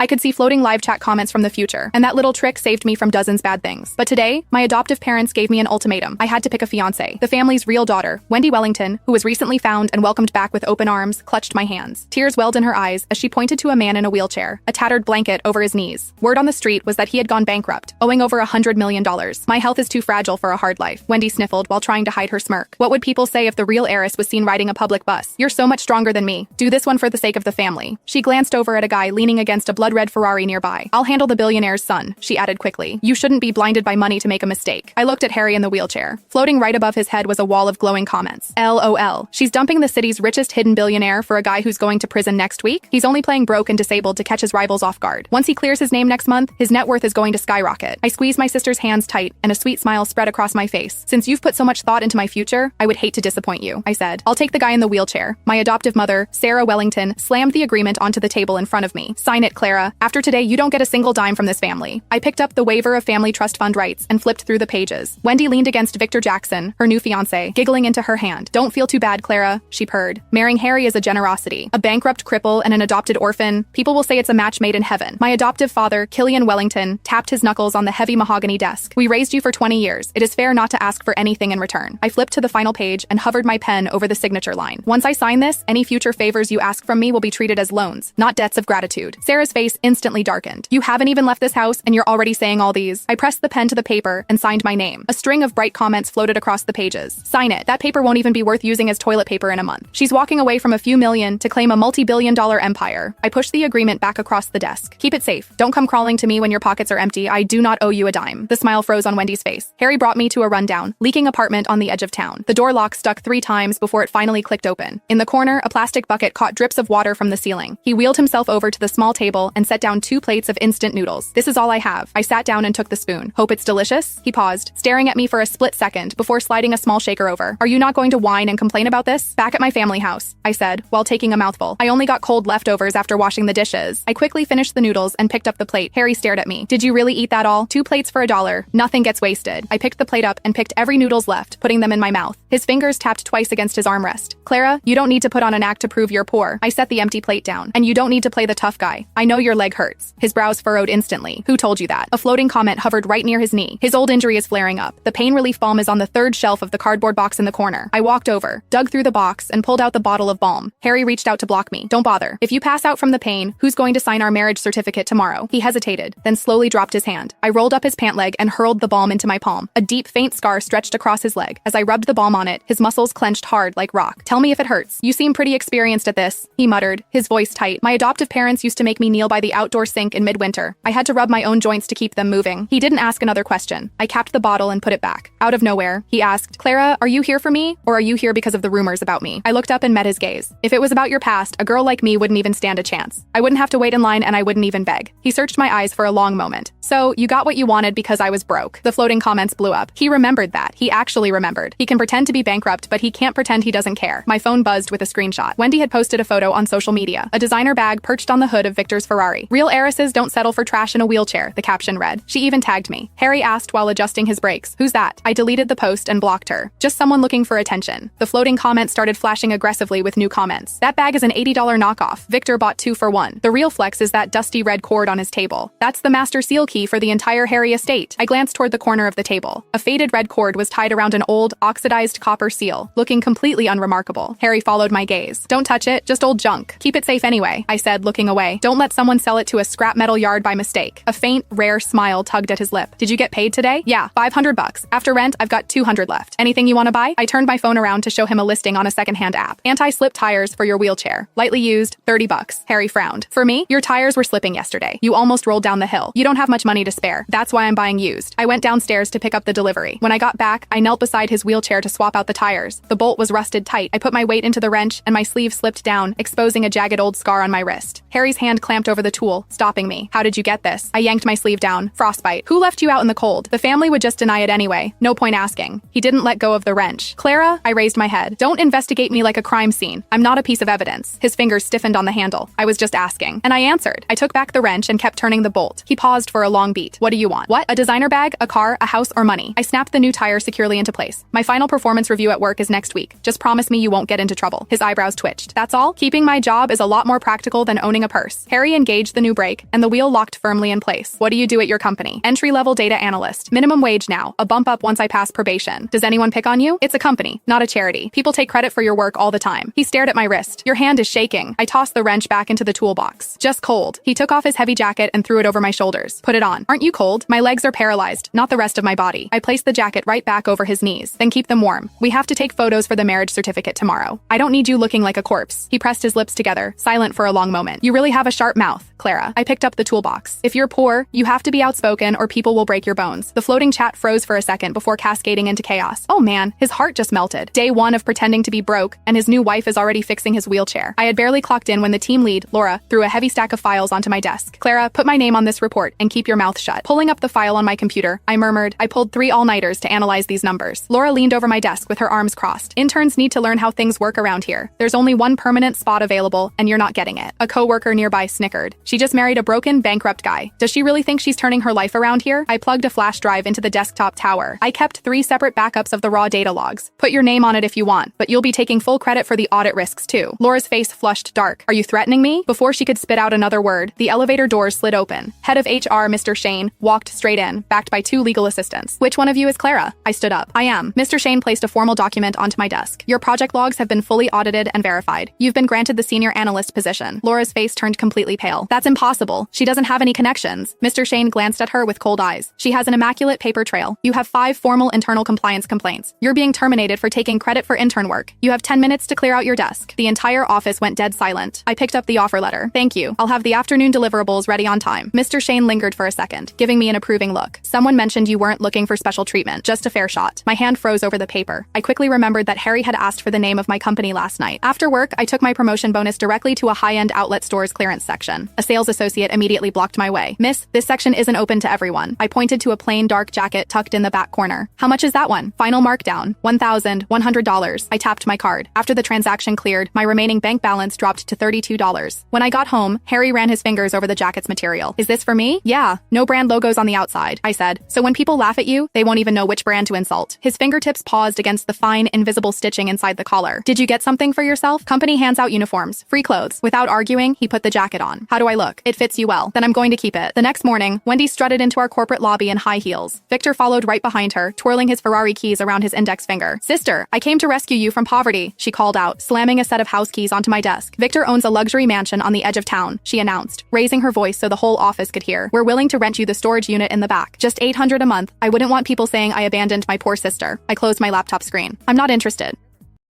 I could see floating live chat comments from the future, and that little trick saved me from dozens bad things. But today, my adoptive parents gave me an ultimatum. I had to pick a fiancé. The family's real daughter, Wendy Wellington, who was recently found and welcomed back with open arms, clutched my hands. Tears welled in her eyes as she pointed to a man in a wheelchair, a tattered blanket over his knees. Word on the street was that he had gone bankrupt, owing over $100 million. My health is too fragile for a hard life, Wendy sniffled while trying to hide her smirk. What would people say if the real heiress was seen riding a public bus? You're so much stronger than me. Do this one for the sake of the family. She glanced over at a guy leaning against a blood-red Ferrari nearby. I'll handle the billionaire's son, she added quickly. You shouldn't be blinded by money to make a mistake. I looked at Harry in the wheelchair. Floating right above his head was a wall of glowing comments. LOL. She's dumping the city's richest hidden billionaire for a guy who's going to prison next week? He's only playing broke and disabled to catch his rivals off guard. Once he clears his name next month, his net worth is going to skyrocket. I squeezed my sister's hands tight, and a sweet smile spread across my face. Since you've put so much thought into my future, I would hate to disappoint you, I said. I'll take the guy in the wheelchair. My adoptive mother, Sarah Wellington, slammed the agreement onto the table in front of me. Sign it, Clara. After today, you don't get a single dime from this family. I picked up the waiver of family trust fund rights and flipped through the pages. Wendy leaned against Victor Jackson, her new fiancé, giggling into her hand. Don't feel too bad, Clara, she purred. Marrying Harry is a generosity. A bankrupt cripple and an adopted orphan, people will say it's a match made in heaven. My adoptive father, Killian Wellington, tapped his knuckles on the heavy mahogany desk. We raised you for 20 years. It is fair not to ask for anything in return. I flipped to the final page and hovered my pen over the signature line. Once I sign this, any future favors you ask from me will be treated as loans, not debts of gratitude. Sarah's face instantly darkened. You haven't even left this house and you're already saying all these. I pressed the pen to the paper and signed my name. A string of bright comments floated across the pages. Sign it. That paper won't even be worth using as toilet paper in a month. She's walking away from a few million to claim a multi-billion-dollar empire. I pushed the agreement back across the desk. Keep it safe. Don't come crawling to me when your pockets are empty. I do not owe you a dime. The smile froze on Wendy's face. Harry brought me to a rundown, leaking apartment on the edge of town. The door lock stuck 3 times before it finally clicked open. In the corner, a plastic bucket caught drips of water from the ceiling. He wheeled himself over to the small table and set down 2 plates of instant noodles. This is all I have. I sat down and took the spoon. Hope it's delicious? He paused, staring at me for a split second before sliding a small shaker over. Are you not going to whine and complain about this? Back at my family house, I said, while taking a mouthful. I only got cold leftovers after washing the dishes. I quickly finished the noodles and picked up the plate. Harry stared at me. Did you really eat that all? 2 plates for $1. Nothing gets wasted. I picked the plate up and picked every noodles left, putting them in my mouth. His fingers tapped twice against his armrest. Clara, you don't need to put on an act to prove you're poor. I set the empty plate down. And you don't need to play the tough guy. I know your leg hurts. His brows furrowed instantly. Who told you that? A floating comment hovered right near his knee. His old injury is flaring up. The pain relief balm is on the 3rd shelf of the cardboard box in the corner. I walked over, dug through the box, and pulled out the bottle of balm. Harry reached out to block me. Don't bother. If you pass out from the pain, who's going to sign our marriage certificate tomorrow? He hesitated, then slowly dropped his hand. I rolled up his pant leg and hurled the balm into my palm. A deep, faint scar stretched across his leg. As I rubbed the balm on it, his muscles clenched hard like rock. Tell me if it hurts. You seem pretty experienced at this, he muttered, his voice tight. My adoptive parents used to make me kneel by the outdoor sink in midwinter. I had to rub my own joints to keep them moving. He didn't ask another question. I capped the bottle and put it back. Out of nowhere, he asked, Clara, are you here for me, or are you here because of the rumors about me? I looked up and met his gaze. If it was about your past, a girl like me wouldn't even stand a chance. I wouldn't have to wait in line and I wouldn't even beg. He searched my eyes for a long moment. So, you got what you wanted because I was broke. The floating comments blew up. He remembered that. He actually remembered. He can pretend to be bankrupt, but he can't pretend he doesn't care. My phone buzzed with a screenshot. Wendy had posted a photo on social media. A designer bag perched on the hood of Victor's Ferrari. Real heiresses don't settle for trash in a wheelchair, the caption read. She even tagged me. Harry asked while adjusting his brakes. Who's that? I deleted the post and blocked her. Just someone looking for attention. The floating comments started flashing aggressively with new comments. That bag is an $80 knockoff. Victor bought 2 for 1. The real flex is that dusty red cord on his table. That's the master seal key for the entire Harry estate. I glanced toward the corner of the table. A faded red cord was tied around an old, oxidized copper seal, looking completely unremarkable. Harry followed my gaze. Don't touch it, just old junk. Keep it safe anyway, I said, looking away. Don't let someone sell it to a scrap metal yard by mistake. A faint, rare smile tugged at his lip. Did you get paid today? Yeah, $500. After rent, I've got $200 left. Anything you want to buy? I turned my phone around to show him a listing on a secondhand app. Anti-slip tires for your wheelchair. Lightly used, $30. Harry frowned. For me, your tires were slipping yesterday. You almost rolled down the hill. You don't have much money to spare. That's why I'm buying used. I went downstairs to pick up the delivery. When I got back, I knelt beside his wheelchair to swap out the tires. The bolt was rusted tight. I put my weight into the wrench and my sleeve slipped down, exposing a jagged old scar on my wrist. Harry's hand clamped over the tool, stopping me. How did you get this? I yanked my sleeve down. Frostbite. Who left you out in the cold? The family would just deny it anyway. No point asking. He didn't let go of the wrench. Clara? I raised my head. Don't investigate me like a crime scene. I'm not a piece of evidence. His fingers stiffened on the handle. I was just asking. And I answered. I took back the wrench and kept turning the bolt. He paused for a long beat. What do you want? What? A designer bag? A car? A house? Or money? I snapped the new tire securely into place. My final performance review at work is next week. Just promise me you won't get into trouble. His eyebrows twitched. That's all? Keeping my job is a lot more practical than owning a purse. Harry engaged engaged the new brake, and the wheel locked firmly in place. What do you do at your company? Entry-level data analyst. Minimum wage now. A bump up once I pass probation. Does anyone pick on you? It's a company, not a charity. People take credit for your work all the time. He stared at my wrist. Your hand is shaking. I tossed the wrench back into the toolbox. Just cold. He took off his heavy jacket and threw it over my shoulders. Put it on. Aren't you cold? My legs are paralyzed, not the rest of my body. I placed the jacket right back over his knees. Then keep them warm. We have to take photos for the marriage certificate tomorrow. I don't need you looking like a corpse. He pressed his lips together, silent for a long moment. You really have a sharp mouth, Clara. I picked up the toolbox. If you're poor, you have to be outspoken or people will break your bones. The floating chat froze for a second before cascading into chaos. Oh man, his heart just melted. Day one of pretending to be broke, and his new wife is already fixing his wheelchair. I had barely clocked in when the team lead, Laura, threw a heavy stack of files onto my desk. Clara, put my name on this report and keep your mouth shut. Pulling up the file on my computer, I murmured, I pulled 3 all-nighters to analyze these numbers. Laura leaned over my desk with her arms crossed. Interns need to learn how things work around here. There's only one permanent spot available, and you're not getting it. A coworker nearby snickered. She just married a broken, bankrupt guy. Does she really think she's turning her life around here? I plugged a flash drive into the desktop tower. I kept 3 separate backups of the raw data logs. Put your name on it if you want, but you'll be taking full credit for the audit risks too. Laura's face flushed dark. Are you threatening me? Before she could spit out another word, the elevator doors slid open. Head of HR, Mr. Shane, walked straight in, backed by 2 legal assistants. Which one of you is Clara? I stood up. I am. Mr. Shane placed a formal document onto my desk. Your project logs have been fully audited and verified. You've been granted the senior analyst position. Laura's face turned completely pale. That's impossible. She doesn't have any connections. Mr. Shane glanced at her with cold eyes. She has an immaculate paper trail. You have 5 formal internal compliance complaints. You're being terminated for taking credit for intern work. You have 10 minutes to clear out your desk. The entire office went dead silent. I picked up the offer letter. Thank you. I'll have the afternoon deliverables ready on time. Mr. Shane lingered for a second, giving me an approving look. Someone mentioned you weren't looking for special treatment, just a fair shot. My hand froze over the paper. I quickly remembered that Harry had asked for the name of my company last night. After work, I took my promotion bonus directly to a high-end outlet store's clearance section. A sales associate immediately blocked my way. Miss, this section isn't open to everyone. I pointed to a plain dark jacket tucked in the back corner. How much is that one? Final markdown, $1,100. I tapped my card. After the transaction cleared, my remaining bank balance dropped to $32. When I got home, Harry ran his fingers over the jacket's material. Is this for me? Yeah. No brand logos on the outside, I said. So when people laugh at you, they won't even know which brand to insult. His fingertips paused against the fine, invisible stitching inside the collar. Did you get something for yourself? Company hands out uniforms. Free clothes. Without arguing, he put the jacket on. How do I look? It fits you well. Then I'm going to keep it. The next morning, Wendy strutted into our corporate lobby in high heels. Victor followed right behind her, twirling his Ferrari keys around his index finger. Sister, I came to rescue you from poverty, she called out, slamming a set of house keys onto my desk. Victor owns a luxury mansion on the edge of town, she announced, raising her voice so the whole office could hear. We're willing to rent you the storage unit in the back. Just $800 a month. I wouldn't want people saying I abandoned my poor sister. I closed my laptop screen. I'm not interested.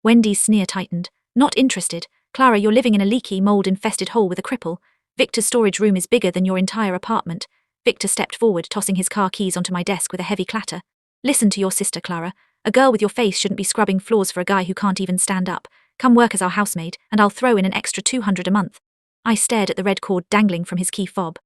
Wendy's sneer tightened. Not interested. Clara, you're living in a leaky, mold-infested hole with a cripple. Victor's storage room is bigger than your entire apartment. Victor stepped forward, tossing his car keys onto my desk with a heavy clatter. Listen to your sister, Clara. A girl with your face shouldn't be scrubbing floors for a guy who can't even stand up. Come work as our housemaid, and I'll throw in an extra $200 a month. I stared at the red cord dangling from his key fob.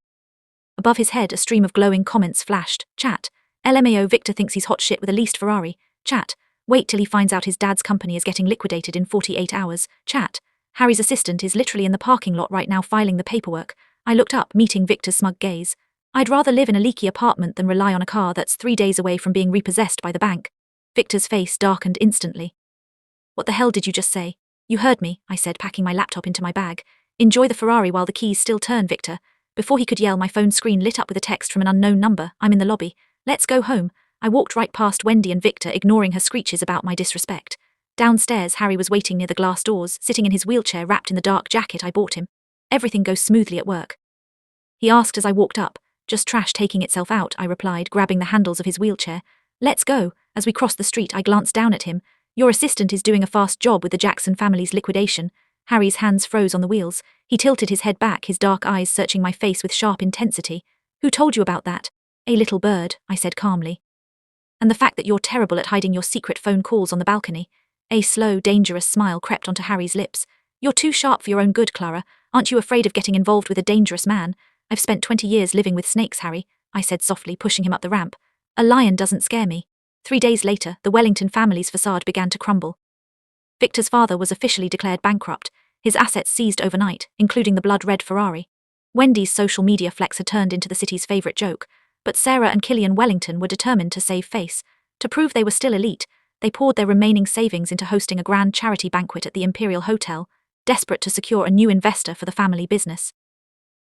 Above his head, a stream of glowing comments flashed. Chat. LMAO, Victor thinks he's hot shit with a leased Ferrari. Chat. Wait till he finds out his dad's company is getting liquidated in 48 hours. Chat. Harry's assistant is literally in the parking lot right now filing the paperwork. I looked up, meeting Victor's smug gaze. I'd rather live in a leaky apartment than rely on a car that's 3 days away from being repossessed by the bank. Victor's face darkened instantly. What the hell did you just say? You heard me, I said, packing my laptop into my bag. Enjoy the Ferrari while the keys still turn, Victor. Before he could yell, my phone screen lit up with a text from an unknown number. I'm in the lobby. Let's go home. I walked right past Wendy and Victor, ignoring her screeches about my disrespect. Downstairs, Harry was waiting near the glass doors, sitting in his wheelchair wrapped in the dark jacket I bought him. Everything goes smoothly at work. He asked as I walked up. Just trash taking itself out, I replied, grabbing the handles of his wheelchair. Let's go. As we crossed the street, I glanced down at him. Your assistant is doing a fast job with the Jackson family's liquidation. Harry's hands froze on the wheels. He tilted his head back, his dark eyes searching my face with sharp intensity. Who told you about that? A little bird, I said calmly. And the fact that you're terrible at hiding your secret phone calls on the balcony. A slow, dangerous smile crept onto Harry's lips. You're too sharp for your own good, Clara. Aren't you afraid of getting involved with a dangerous man? I've spent 20 years living with snakes, Harry, I said softly, pushing him up the ramp. A lion doesn't scare me. 3 days later, the Wellington family's facade began to crumble. Victor's father was officially declared bankrupt, his assets seized overnight, including the blood-red Ferrari. Wendy's social media flex had turned into the city's favourite joke, but Sarah and Killian Wellington were determined to save face. To prove they were still elite, they poured their remaining savings into hosting a grand charity banquet at the Imperial Hotel, desperate to secure a new investor for the family business.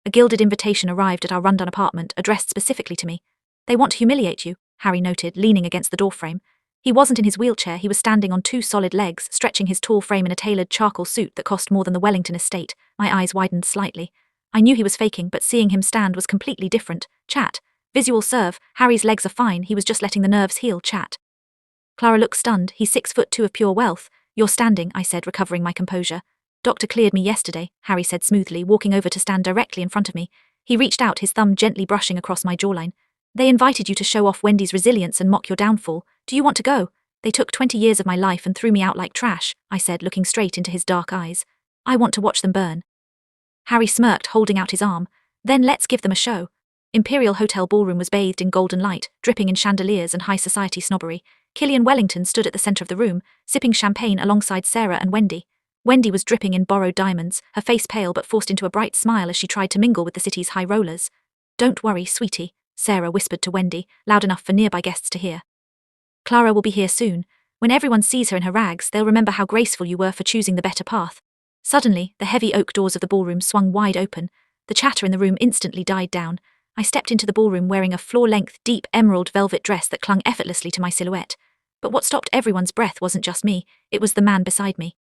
A gilded invitation arrived at our rundown apartment, addressed specifically to me. They want to humiliate you, Harry noted, leaning against the doorframe. He wasn't in his wheelchair, he was standing on two solid legs, stretching his tall frame in a tailored charcoal suit that cost more than the Wellington estate. My eyes widened slightly. I knew he was faking, but seeing him stand was completely different. Chat. Visual serve. Harry's legs are fine, he was just letting the nerves heal. Chat. Clara looked stunned. He's 6'2" of pure wealth. You're standing, I said, recovering my composure. Doctor cleared me yesterday, Harry said smoothly, walking over to stand directly in front of me. He reached out, his thumb gently brushing across my jawline. They invited you to show off Wendy's resilience and mock your downfall. Do you want to go? They took 20 years of my life and threw me out like trash, I said, looking straight into his dark eyes. I want to watch them burn. Harry smirked, holding out his arm. Then let's give them a show. Imperial Hotel ballroom was bathed in golden light, dripping in chandeliers and high society snobbery. Killian Wellington stood at the centre of the room, sipping champagne alongside Sarah and Wendy. Wendy was dripping in borrowed diamonds, her face pale but forced into a bright smile as she tried to mingle with the city's high rollers. Don't worry, sweetie, Sarah whispered to Wendy, loud enough for nearby guests to hear. Clara will be here soon. When everyone sees her in her rags, they'll remember how graceful you were for choosing the better path. Suddenly, the heavy oak doors of the ballroom swung wide open. The chatter in the room instantly died down. I stepped into the ballroom wearing a floor-length, deep emerald velvet dress that clung effortlessly to my silhouette. But what stopped everyone's breath wasn't just me, it was the man beside me.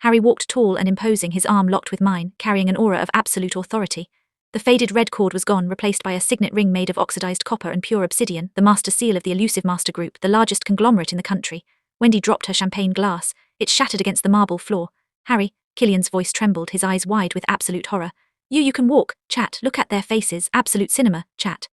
Harry walked tall and imposing, his arm locked with mine, carrying an aura of absolute authority. The faded red cord was gone, replaced by a signet ring made of oxidized copper and pure obsidian, the master seal of the elusive Master Group, the largest conglomerate in the country. Wendy dropped her champagne glass. It shattered against the marble floor. Harry, Killian's voice trembled, his eyes wide with absolute horror. You can walk, chat, look at their faces, absolute cinema, chat.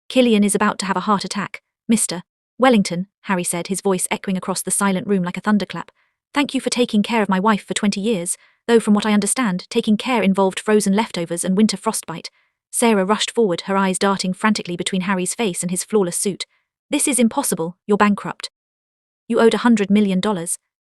Killian is about to have a heart attack. Mr. Wellington, Harry said, his voice echoing across the silent room like a thunderclap. Thank you for taking care of my wife for 20 years, though from what I understand, taking care involved frozen leftovers and winter frostbite. Sarah rushed forward, her eyes darting frantically between Harry's face and his flawless suit. This is impossible, you're bankrupt. You owed $100 million.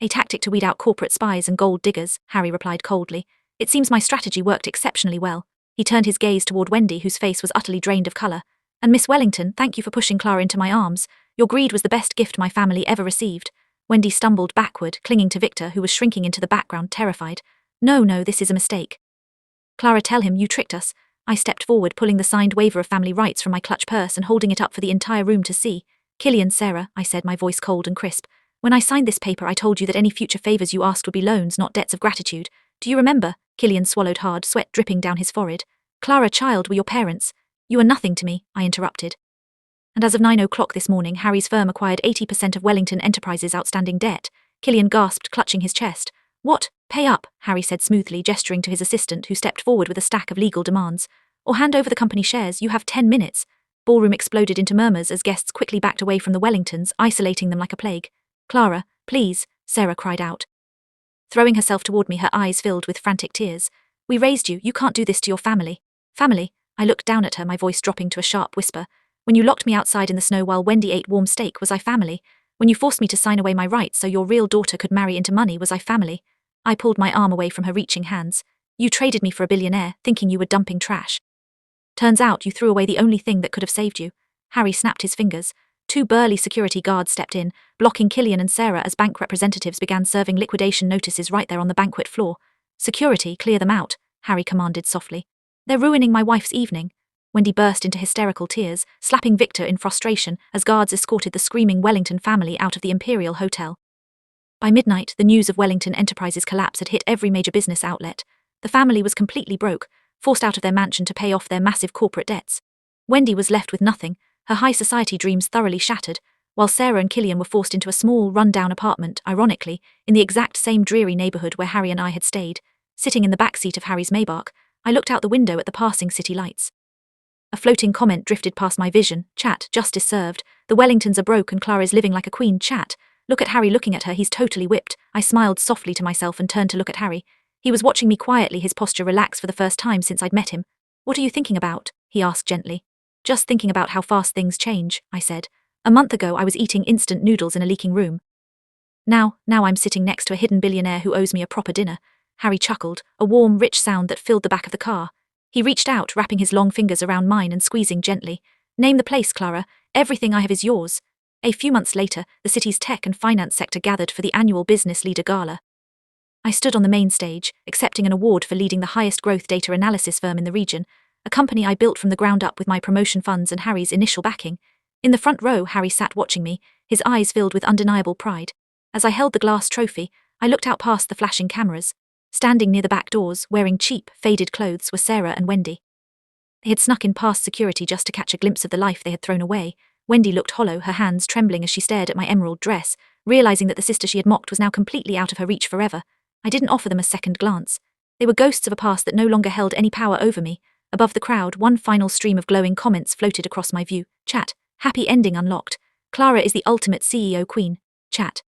A tactic to weed out corporate spies and gold diggers, Harry replied coldly. It seems my strategy worked exceptionally well. He turned his gaze toward Wendy, whose face was utterly drained of colour. And Miss Wellington, thank you for pushing Clara into my arms. Your greed was the best gift my family ever received. Wendy stumbled backward, clinging to Victor, who was shrinking into the background, terrified. No, this is a mistake. Clara, tell him you tricked us. I stepped forward, pulling the signed waiver of family rights from my clutch purse and holding it up for the entire room to see. Killian, Sarah, I said, my voice cold and crisp. When I signed this paper, I told you that any future favours you asked would be loans, not debts of gratitude. Do you remember? Killian swallowed hard, sweat dripping down his forehead. Clara, child, were your parents. You are nothing to me, I interrupted. And as of 9 o'clock this morning, Harry's firm acquired 80% of Wellington Enterprises' outstanding debt. Killian gasped, clutching his chest. What? Pay up, Harry said smoothly, gesturing to his assistant, who stepped forward with a stack of legal demands. Or hand over the company shares, you have 10 minutes. Ballroom exploded into murmurs as guests quickly backed away from the Wellingtons, isolating them like a plague. Clara, please, Sarah cried out, throwing herself toward me, her eyes filled with frantic tears. We raised you can't do this to your family. Family? I looked down at her, my voice dropping to a sharp whisper. When you locked me outside in the snow while Wendy ate warm steak, was I family? When you forced me to sign away my rights so your real daughter could marry into money, was I family? I pulled my arm away from her reaching hands. You traded me for a billionaire, thinking you were dumping trash. Turns out you threw away the only thing that could have saved you. Harry snapped his fingers. 2 burly security guards stepped in, blocking Killian and Sarah as bank representatives began serving liquidation notices right there on the banquet floor. Security, clear them out, Harry commanded softly. They're ruining my wife's evening. Wendy burst into hysterical tears, slapping Victor in frustration as guards escorted the screaming Wellington family out of the Imperial Hotel. By midnight, the news of Wellington Enterprises' collapse had hit every major business outlet. The family was completely broke, forced out of their mansion to pay off their massive corporate debts. Wendy was left with nothing, her high society dreams thoroughly shattered, while Sarah and Killian were forced into a small, run-down apartment, ironically, in the exact same dreary neighbourhood where Harry and I had stayed. Sitting in the back seat of Harry's Maybach, I looked out the window at the passing city lights. A floating comment drifted past my vision. Chat, justice served. The Wellingtons are broke and Clara's living like a queen. Chat. Look at Harry looking at her, he's totally whipped. I smiled softly to myself and turned to look at Harry. He was watching me quietly, his posture relaxed for the first time since I'd met him. What are you thinking about? He asked gently. Just thinking about how fast things change, I said. A month ago I was eating instant noodles in a leaking room. Now I'm sitting next to a hidden billionaire who owes me a proper dinner. Harry chuckled, a warm, rich sound that filled the back of the car. He reached out, wrapping his long fingers around mine and squeezing gently. Name the place, Clara. Everything I have is yours. A few months later, the city's tech and finance sector gathered for the annual Business Leader Gala. I stood on the main stage, accepting an award for leading the highest growth data analysis firm in the region, a company I built from the ground up with my promotion funds and Harry's initial backing. In the front row, Harry sat watching me, his eyes filled with undeniable pride. As I held the glass trophy, I looked out past the flashing cameras. Standing near the back doors, wearing cheap, faded clothes, were Sarah and Wendy. They had snuck in past security just to catch a glimpse of the life they had thrown away. Wendy looked hollow, her hands trembling as she stared at my emerald dress, realizing that the sister she had mocked was now completely out of her reach forever. I didn't offer them a second glance. They were ghosts of a past that no longer held any power over me. Above the crowd, one final stream of glowing comments floated across my view. Chat. Happy ending unlocked. Clara is the ultimate CEO queen. Chat.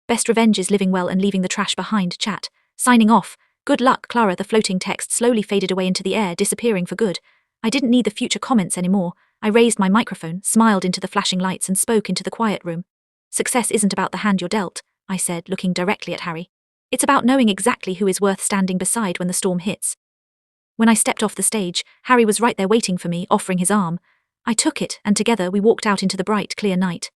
Best revenge is living well and leaving the trash behind. Chat. Signing off. Good luck, Clara. The floating text slowly faded away into the air, disappearing for good. I didn't need the future comments anymore. I raised my microphone, smiled into the flashing lights and spoke into the quiet room. Success isn't about the hand you're dealt, I said, looking directly at Harry. It's about knowing exactly who is worth standing beside when the storm hits. When I stepped off the stage, Harry was right there waiting for me, offering his arm. I took it, and together we walked out into the bright, clear night.